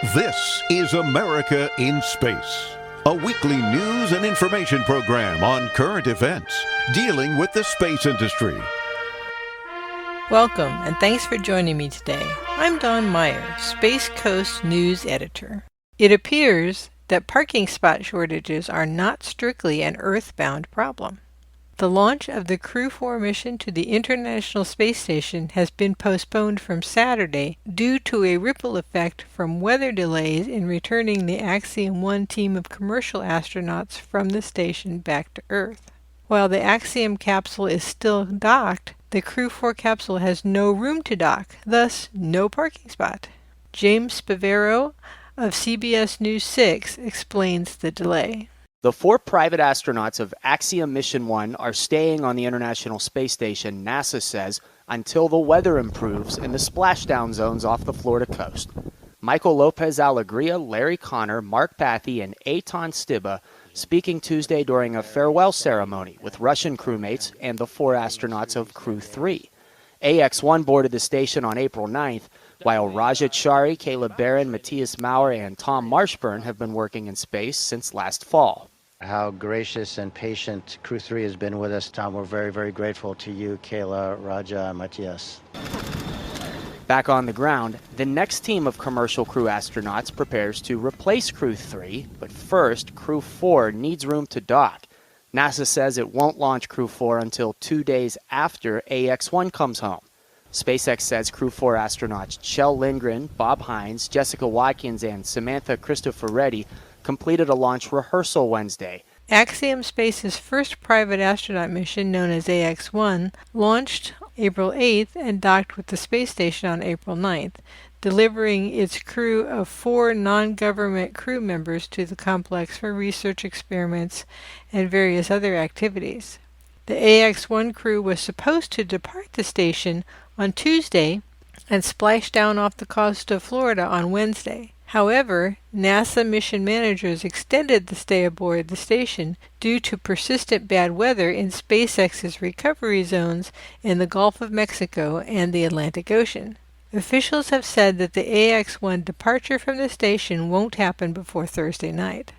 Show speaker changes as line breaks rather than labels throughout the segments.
This is America in Space, a weekly news and information program on current events dealing with the space industry.
Welcome, and thanks for joining me today. I'm Dawn Meyer, Space Coast News Editor. It appears that parking spot shortages are not strictly an Earth-bound problem. The launch of the Crew 4 mission to the International Space Station has been postponed from Saturday due to a ripple effect from weather delays in returning the Axiom 1 team of commercial astronauts from the station back to Earth. While the Axiom capsule is still docked, the Crew 4 capsule has no room to dock, thus no parking spot. James Spavero of CBS News 6 explains the delay.
The 4 private astronauts of Axiom Mission 1 are staying on the International Space Station, NASA says, until the weather improves in the splashdown zones off the Florida coast. Michael Lopez Alegria, Larry Connor, Mark Pathy, and Eitan Stiba speaking Tuesday during a farewell ceremony with Russian crewmates and the 4 astronauts of Crew 3. AX-1 boarded the station on April 9th, while Rajat Shari, Caleb Barron, Matthias Maurer, and Tom Marshburn have been working in space since last fall.
How gracious and patient Crew 3 has been with us, Tom. We're very, very grateful to you, Kayla, Raja, and Matthias.
Back on the ground, the next team of commercial crew astronauts prepares to replace Crew 3, but first, Crew 4 needs room to dock. NASA says it won't launch Crew 4 until 2 days after AX-1 comes home. SpaceX says Crew 4 astronauts Kjell Lindgren, Bob Hines, Jessica Watkins, and Samantha Cristoforetti completed a launch rehearsal Wednesday.
Axiom Space's first private astronaut mission, known as AX-1, launched April 8th and docked with the space station on April 9th, delivering its crew of 4 non-government crew members to the complex for research experiments and various other activities. The AX-1 crew was supposed to depart the station on Tuesday and splash down off the coast of Florida on Wednesday. However, NASA mission managers extended the stay aboard the station due to persistent bad weather in SpaceX's recovery zones in the Gulf of Mexico and the Atlantic Ocean. Officials have said that the AX-1 departure from the station won't happen before Thursday night.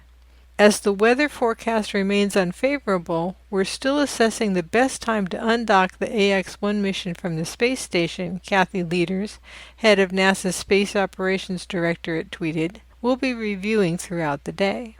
As the weather forecast remains unfavorable, we're still assessing the best time to undock the AX-1 mission from the space station, Kathy Leaders, head of NASA's Space Operations Directorate, tweeted. We'll be reviewing throughout the day.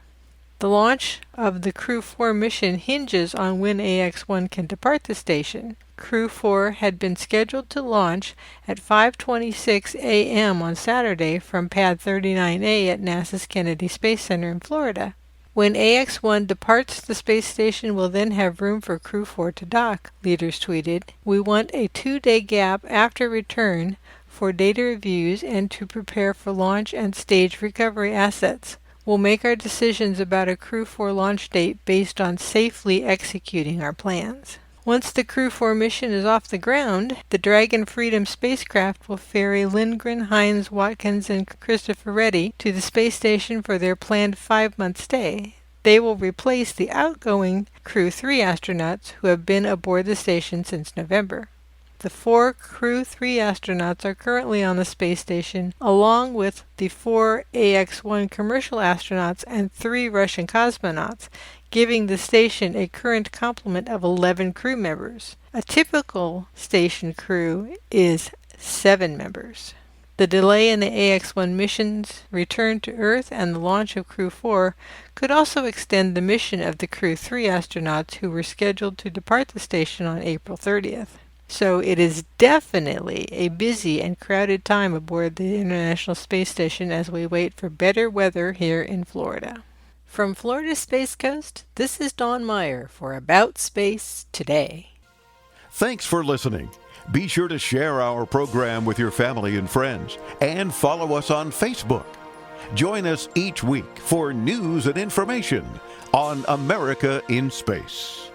The launch of the Crew 4 mission hinges on when AX-1 can depart the station. Crew 4 had been scheduled to launch at 5:26 a.m. on Saturday from Pad 39A at NASA's Kennedy Space Center in Florida. When AX-1 departs the space station, we'll then have room for Crew 4 to dock, Leaders tweeted. We want a 2-day gap after return for data reviews and to prepare for launch and stage recovery assets. We'll make our decisions about a Crew 4 launch date based on safely executing our plans. Once the Crew 4 mission is off the ground, the Dragon Freedom spacecraft will ferry Lindgren, Hines, Watkins, and Cristoforetti to the space station for their planned 5-month stay. They will replace the outgoing Crew 3 astronauts who have been aboard the station since November. The 4 Crew 3 astronauts are currently on the space station, along with the 4 AX-1 commercial astronauts and 3 Russian cosmonauts, giving the station a current complement of 11 crew members. A typical station crew is 7 members. The delay in the AX-1 mission's return to Earth and the launch of Crew 4 could also extend the mission of the Crew 3 astronauts who were scheduled to depart the station on April 30th. So it is definitely a busy and crowded time aboard the International Space Station as we wait for better weather here in Florida. From Florida's Space Coast, this is Dawn Meyer for About Space Today.
Thanks for listening. Be sure to share our program with your family and friends and follow us on Facebook. Join us each week for news and information on America in Space.